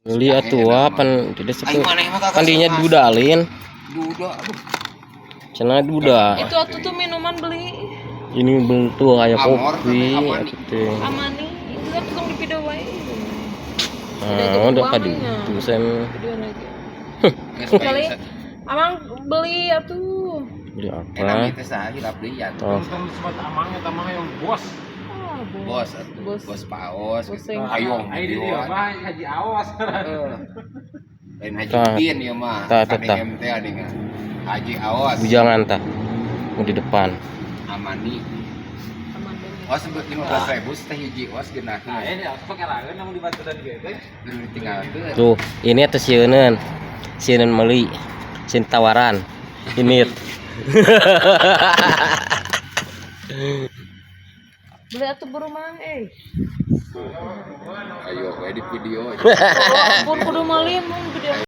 Beli atuh pan tidak sepe. Kan dinya dudalin. Duda. Cenah duda. Itu atuh tuh minuman beli. Ini bentuk kayak Amor, kopi Amani. gitu. Amani itu kan tukang di video wae. Nah, udah kadi tuh sen. Video lagi. Geus Kali bae. amang beli atuh. Beli Enak apa? kita sahil abdi ya. Oh. Sempat amangnya tamah yang bos. Ah, Bos, atuh. Bos paos. Bos gitu. yang- Hayong Ai di dia videoan. mah haji awas. Lain Haji Tah. Udin ya mah. Tah, tah, Kadang tah. MT adingan. Haji Awas. Bujangan tah. Mau di depan. Amani. aman beli. Oh sebut 15.000 teh hiji was Nah, geunah. ini harus pakai rangan namun dibantu dan gitu. Dulu tinggalkeun. Tuh, ini atas sieun. Sieun meuli. Sieun tawaran. Ini. Beli atuh buru mang Ayo we di video. Pun kudu meuli mun gede.